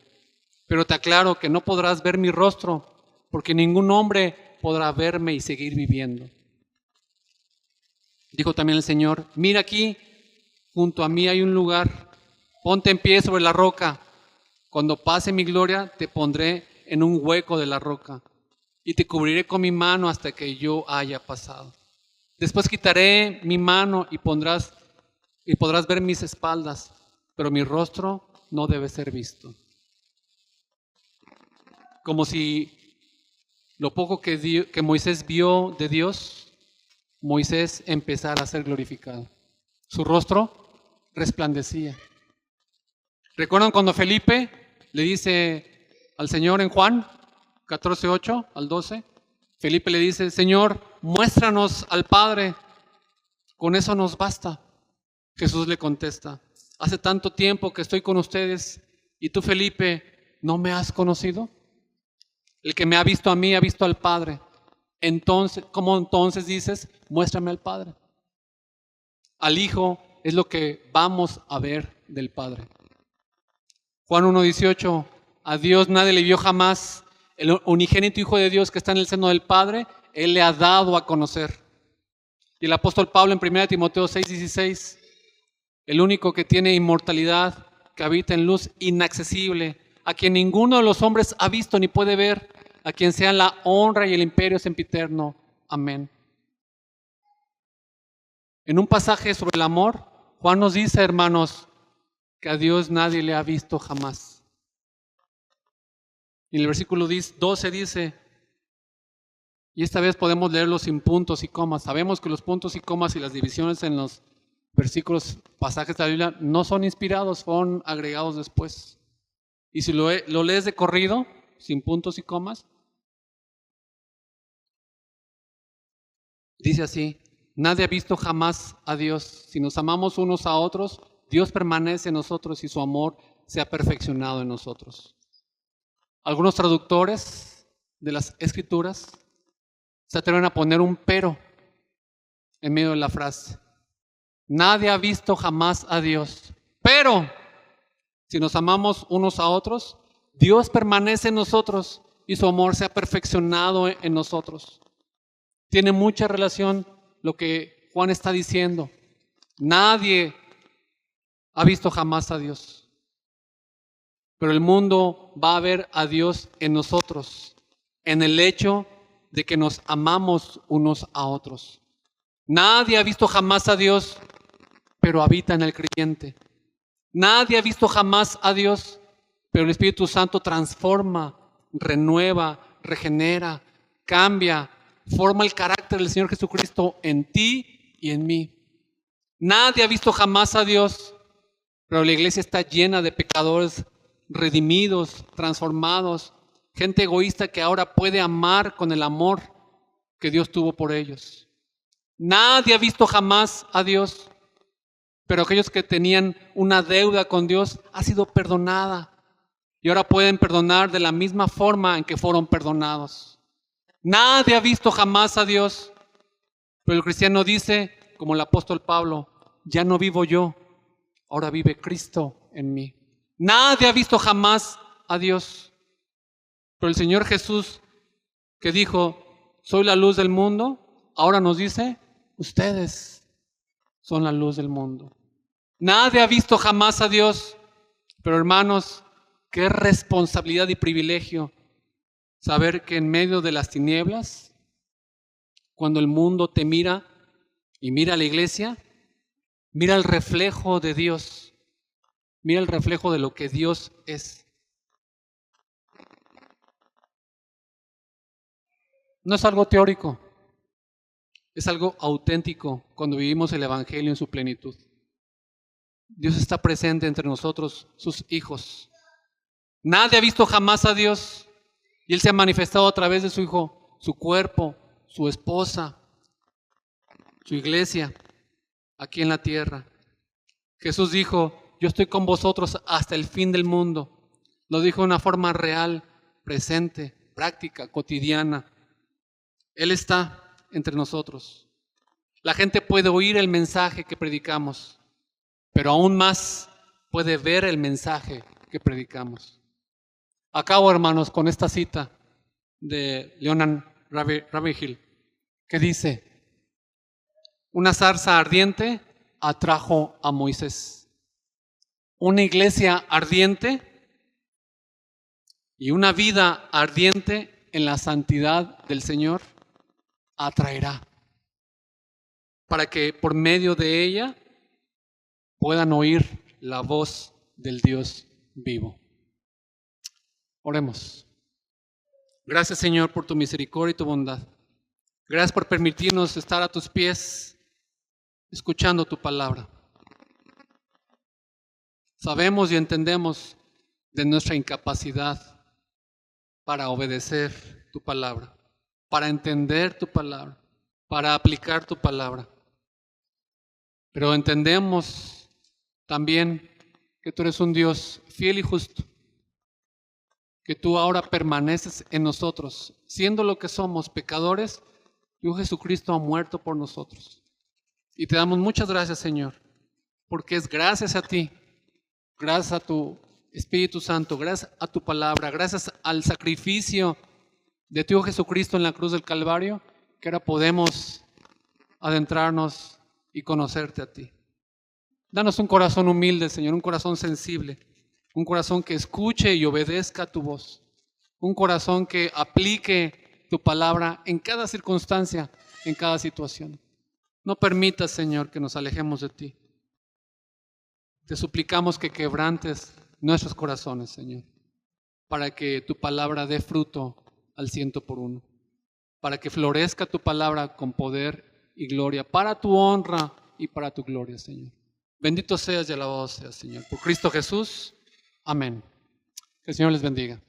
Pero te aclaro que no podrás ver mi rostro, porque ningún hombre podrá verme y seguir viviendo. Dijo también el Señor, mira aquí, junto a mí hay un lugar, ponte en pie sobre la roca. Cuando pase mi gloria, te pondré en un hueco de la roca y te cubriré con mi mano hasta que yo haya pasado. Después quitaré mi mano y podrás ver mis espaldas, pero mi rostro no debe ser visto. Como si lo poco que Moisés vio de Dios, Moisés empezara a ser glorificado. Su rostro resplandecía. ¿Recuerdan cuando Felipe le dice al Señor en Juan 14:8 al 12? Felipe le dice: Señor, muéstranos al Padre, con eso nos basta. Jesús le contesta: hace tanto tiempo que estoy con ustedes y tú, Felipe, ¿no me has conocido? El que me ha visto a mí ha visto al Padre. Entonces, ¿cómo entonces dices, muéstrame al Padre? Al Hijo es lo que vamos a ver del Padre. Juan 1:18, a Dios nadie le vio jamás. El unigénito Hijo de Dios que está en el seno del Padre, Él le ha dado a conocer. Y el apóstol Pablo en 1 Timoteo 6:16, el único que tiene inmortalidad, que habita en luz inaccesible, a quien ninguno de los hombres ha visto ni puede ver, a quien sean la honra y el imperio sempiterno. Amén. En un pasaje sobre el amor, Juan nos dice, hermanos, que a Dios nadie le ha visto jamás. Y en el versículo 12 dice, y esta vez podemos leerlo sin puntos y comas. Sabemos que los puntos y comas y las divisiones en los versículos, pasajes de la Biblia, no son inspirados, fueron agregados después. Y si lo lees de corrido, sin puntos y comas, dice así: nadie ha visto jamás a Dios. Si nos amamos unos a otros, Dios permanece en nosotros y su amor se ha perfeccionado en nosotros. Algunos traductores de las Escrituras se atreven a poner un pero en medio de la frase. Nadie ha visto jamás a Dios, pero si nos amamos unos a otros, Dios permanece en nosotros y su amor se ha perfeccionado en nosotros. Tiene mucha relación lo que Juan está diciendo. Nadie ha visto jamás a Dios, pero el mundo va a ver a Dios en nosotros, en el hecho de que nos amamos unos a otros. Nadie ha visto jamás a Dios, pero habita en el creyente. Nadie ha visto jamás a Dios, pero el Espíritu Santo transforma, renueva, regenera, cambia, forma el carácter del Señor Jesucristo en ti y en mí. Nadie ha visto jamás a Dios, pero la iglesia está llena de pecadores redimidos, transformados, gente egoísta que ahora puede amar con el amor que Dios tuvo por ellos. Nadie ha visto jamás a Dios, pero aquellos que tenían una deuda con Dios ha sido perdonada y ahora pueden perdonar de la misma forma en que fueron perdonados. Nadie ha visto jamás a Dios, pero el cristiano dice, como el apóstol Pablo: ya no vivo yo, ahora vive Cristo en mí. Nadie ha visto jamás a Dios, pero el Señor Jesús, que dijo, soy la luz del mundo, ahora nos dice, ustedes son la luz del mundo. Nadie ha visto jamás a Dios, pero hermanos, qué responsabilidad y privilegio saber que en medio de las tinieblas, cuando el mundo te mira y mira a la iglesia, mira el reflejo de Dios, mira el reflejo de lo que Dios es. No es algo teórico, es algo auténtico cuando vivimos el Evangelio en su plenitud. Dios está presente entre nosotros, sus hijos. Nadie ha visto jamás a Dios y Él se ha manifestado a través de su Hijo, su cuerpo, su esposa, su iglesia, aquí en la tierra. Jesús dijo, yo estoy con vosotros hasta el fin del mundo. Lo dijo de una forma real, presente, práctica, cotidiana. Él está entre nosotros. La gente puede oír el mensaje que predicamos, pero aún más puede ver el mensaje que predicamos. Acabo, hermanos, con esta cita de Leonard Ravenhill, que dice, una zarza ardiente atrajo a Moisés. Una iglesia ardiente y una vida ardiente en la santidad del Señor atraerá, para que por medio de ella puedan oír la voz del Dios vivo. Oremos. Gracias, Señor, por tu misericordia y tu bondad. Gracias por permitirnos estar a tus pies, escuchando tu palabra. Sabemos y entendemos de nuestra incapacidad para obedecer tu palabra, para entender tu palabra, para aplicar tu palabra. Pero entendemos también que tú eres un Dios fiel y justo, que tú ahora permaneces en nosotros, siendo lo que somos, pecadores. Tu Jesucristo ha muerto por nosotros. Y te damos muchas gracias, Señor, porque es gracias a ti, gracias a tu Espíritu Santo, gracias a tu palabra, gracias al sacrificio de tu Jesucristo en la cruz del Calvario, que ahora podemos adentrarnos y conocerte a ti. Danos un corazón humilde, Señor, un corazón sensible, un corazón que escuche y obedezca a tu voz, un corazón que aplique tu palabra en cada circunstancia, en cada situación. No permitas, Señor, que nos alejemos de ti. Te suplicamos que quebrantes nuestros corazones, Señor, para que tu palabra dé fruto al 100%, para que florezca tu palabra con poder y gloria, para tu honra y para tu gloria, Señor. Bendito seas y alabado seas, Señor. Por Cristo Jesús. Amén. Que el Señor les bendiga.